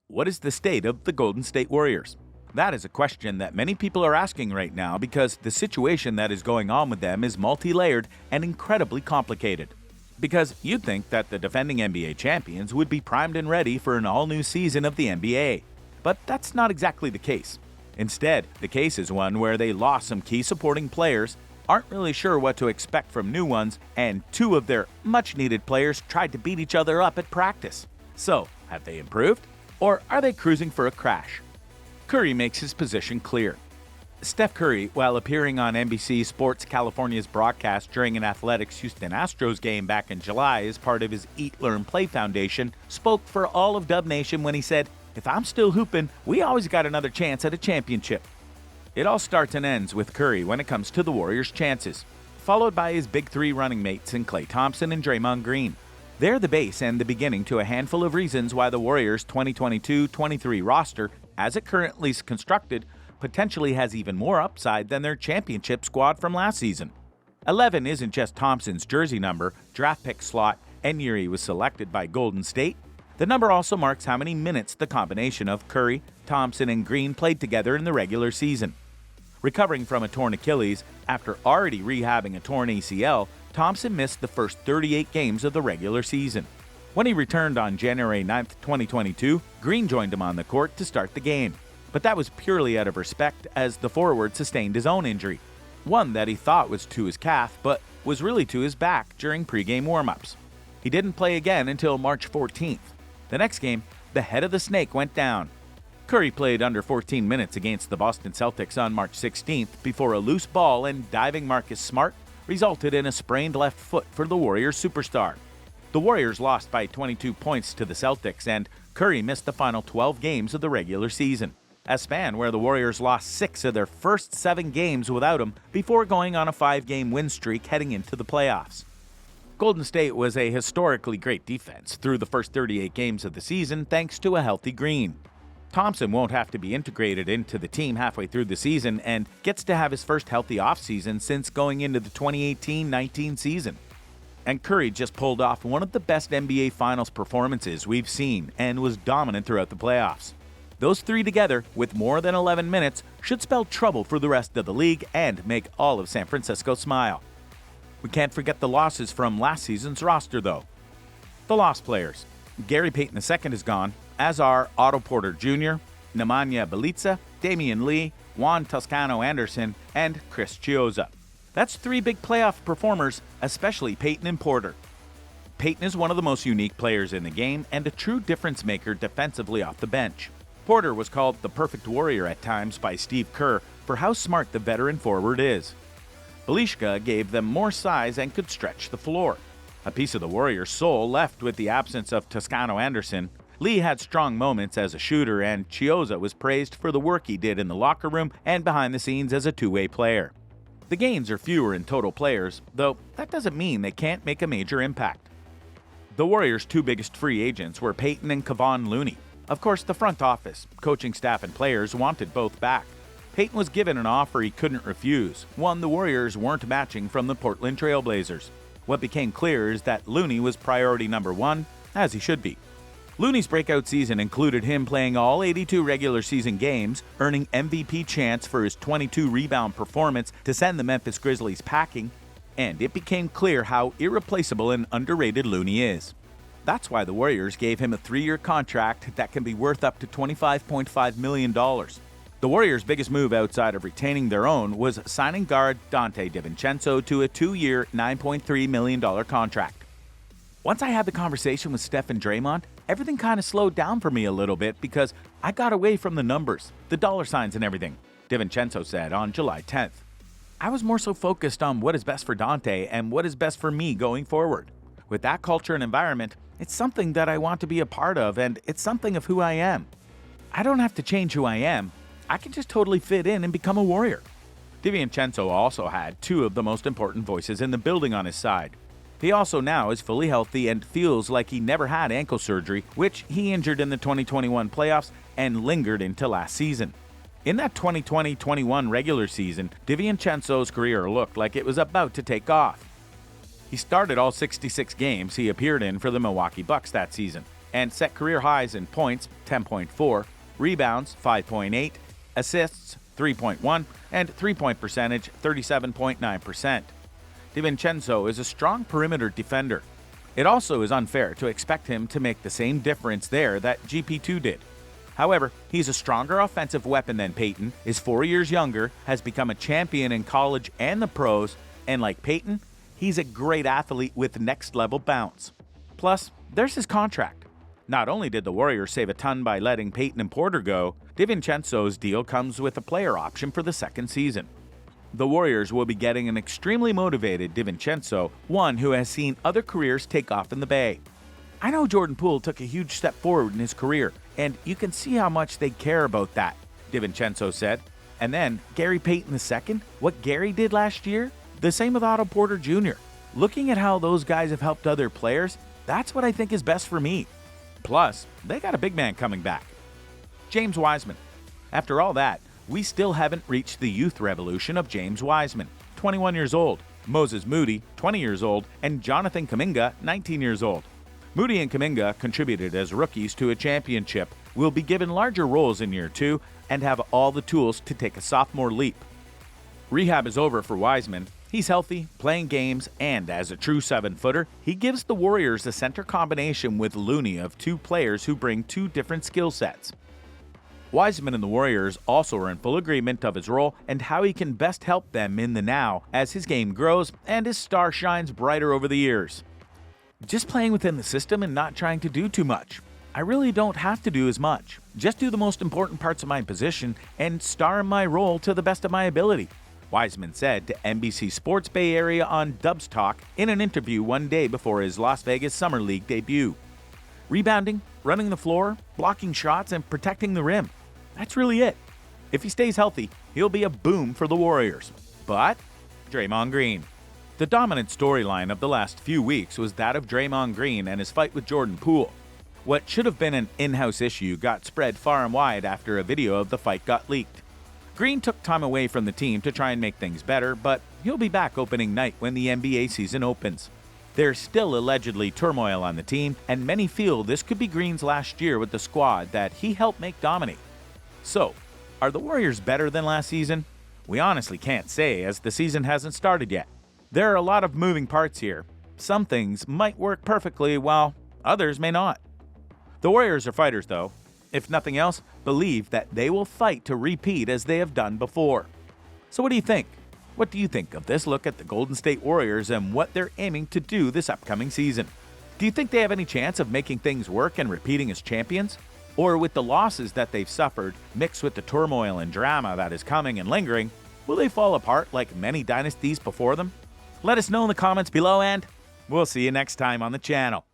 What is the state of the Golden State Warriors? That is a question that many people are asking right now because the situation that is going on with them is multi-layered and incredibly complicated. Because you'd think that the defending NBA champions would be primed and ready for an all-new season of the NBA. But that's not exactly the case. Instead, the case is one where they lost some key supporting players, aren't really sure what to expect from new ones, and two of their much-needed players tried to beat each other up at practice. So, have they improved? Or are they cruising for a crash? Curry makes his position clear. Steph Curry, while appearing on NBC Sports California's broadcast during an Athletics Houston Astros game back in July as part of his Eat, Learn, Play Foundation, spoke for all of Dub Nation when he said, "If I'm still hooping, we always got another chance at a championship." It all starts and ends with Curry when it comes to the Warriors' chances, followed by his big three running mates in Klay Thompson and Draymond Green. They're the base and the beginning to a handful of reasons why the Warriors' 2022-23 roster, as it currently is constructed, potentially has even more upside than their championship squad from last season. 11 isn't just Thompson's jersey number, draft pick slot, and year he was selected by Golden State. The number also marks how many minutes the combination of Curry, Thompson, and Green played together in the regular season. Recovering from a torn Achilles after already rehabbing a torn ACL, Thompson missed the first 38 games of the regular season. When he returned on January 9, 2022, Green joined him on the court to start the game. But that was purely out of respect as the forward sustained his own injury, one that he thought was to his calf but was really to his back during pregame warm-ups. He didn't play again until March 14th. The next game, the head of the snake went down. Curry played under 14 minutes against the Boston Celtics on March 16th before a loose ball and diving Marcus Smart resulted in a sprained left foot for the Warriors superstar. The Warriors lost by 22 points to the Celtics, and Curry missed the final 12 games of the regular season, a span where the Warriors lost 6 of their first 7 games without him before going on a 5-game win streak heading into the playoffs. Golden State was a historically great defense through the first 38 games of the season thanks to a healthy Green. Thompson won't have to be integrated into the team halfway through the season and gets to have his first healthy offseason since going into the 2018-19 season. And Curry just pulled off one of the best NBA Finals performances we've seen and was dominant throughout the playoffs. Those three together, with more than 11 minutes, should spell trouble for the rest of the league and make all of San Francisco smile. We can't forget the losses from last season's roster, though. The lost players. Gary Payton II is gone, as are Otto Porter Jr., Nemanja Bjelica, Damian Lee, Juan Toscano Anderson, and Chris Chiozza. That's 3 big playoff performers, especially Payton and Porter. Payton is one of the most unique players in the game and a true difference maker defensively off the bench. Porter was called the perfect warrior at times by Steve Kerr for how smart the veteran forward is. Bjelica gave them more size and could stretch the floor. A piece of the Warriors' soul left with the absence of Toscano Anderson. Lee had strong moments as a shooter, and Chiozza was praised for the work he did in the locker room and behind the scenes as a two-way player. The gains are fewer in total players, though that doesn't mean they can't make a major impact. The Warriors' 2 biggest free agents were Payton and Kevon Looney. Of course, the front office, coaching staff, and players wanted both back. Payton was given an offer he couldn't refuse, one the Warriors weren't matching from the Portland Trail Blazers. What became clear is that Looney was priority number 1, as he should be. Looney's breakout season included him playing all 82 regular season games, earning MVP chance for his 22-rebound performance to send the Memphis Grizzlies packing, and it became clear how irreplaceable and underrated Looney is. That's why the Warriors gave him a 3-year contract that can be worth up to $25.5 million. The Warriors' biggest move outside of retaining their own was signing guard Donte DiVincenzo to a 2-year, $9.3 million contract. Once I had the conversation with Steph and Draymond, everything kind of slowed down for me a little bit because I got away from the numbers, the dollar signs and everything, DiVincenzo said on July 10th. I was more so focused on what is best for Donte and what is best for me going forward. With that culture and environment, it's something that I want to be a part of, and it's something of who I am. I don't have to change who I am. I can just totally fit in and become a Warrior. DiVincenzo also had 2 of the most important voices in the building on his side. He also now is fully healthy and feels like he never had ankle surgery, which he injured in the 2021 playoffs and lingered into last season. In that 2020-21 regular season, DiVincenzo's career looked like it was about to take off. He started all 66 games he appeared in for the Milwaukee Bucks that season, and set career highs in points 10.4, rebounds 5.8, assists 3.1, and three-point percentage 37.9%. DiVincenzo is a strong perimeter defender. It also is unfair to expect him to make the same difference there that GP2 did. However, he's a stronger offensive weapon than Peyton, is 4 years younger, has become a champion in college and the pros, and like Peyton, he's a great athlete with next-level bounce. Plus, there's his contract. Not only did the Warriors save a ton by letting Peyton and Porter go, DiVincenzo's deal comes with a player option for the second season. The Warriors will be getting an extremely motivated DiVincenzo, one who has seen other careers take off in the Bay. I know Jordan Poole took a huge step forward in his career, and you can see how much they care about that, DiVincenzo said. And then Gary Payton II, what Gary did last year? The same with Otto Porter Jr. Looking at how those guys have helped other players, that's what I think is best for me. Plus, they got a big man coming back. James Wiseman. After all that, we still haven't reached the youth revolution of James Wiseman, 21 years old, Moses Moody, 20 years old, and Jonathan Kuminga, 19 years old. Moody and Kuminga contributed as rookies to a championship, will be given larger roles in year 2, and have all the tools to take a sophomore leap. Rehab is over for Wiseman. He's healthy, playing games, and as a true 7-footer, he gives the Warriors a center combination with Looney of two players who bring two different skill sets. Wiseman and the Warriors also are in full agreement of his role and how he can best help them in the now as his game grows and his star shines brighter over the years. Just playing within the system and not trying to do too much. I really don't have to do as much. Just do the most important parts of my position and star in my role to the best of my ability, Wiseman said to NBC Sports Bay Area on Dubs Talk in an interview one day before his Las Vegas Summer League debut. Rebounding, running the floor, blocking shots, and protecting the rim. That's really it. If he stays healthy, he'll be a boom for the Warriors. But Draymond Green. The dominant storyline of the last few weeks was that of Draymond Green and his fight with Jordan Poole. What should have been an in-house issue got spread far and wide after a video of the fight got leaked. Green took time away from the team to try and make things better, but he'll be back opening night when the NBA season opens. There's still allegedly turmoil on the team, and many feel this could be Green's last year with the squad that he helped make dominate. So, are the Warriors better than last season? We honestly can't say, as the season hasn't started yet. There are a lot of moving parts here. Some things might work perfectly, while others may not. The Warriors are fighters, though. If nothing else, believe that they will fight to repeat as they have done before. So what do you think? What do you think of this look at the Golden State Warriors and what they're aiming to do this upcoming season? Do you think they have any chance of making things work and repeating as champions? Or with the losses that they've suffered, mixed with the turmoil and drama that is coming and lingering, will they fall apart like many dynasties before them? Let us know in the comments below, and we'll see you next time on the channel.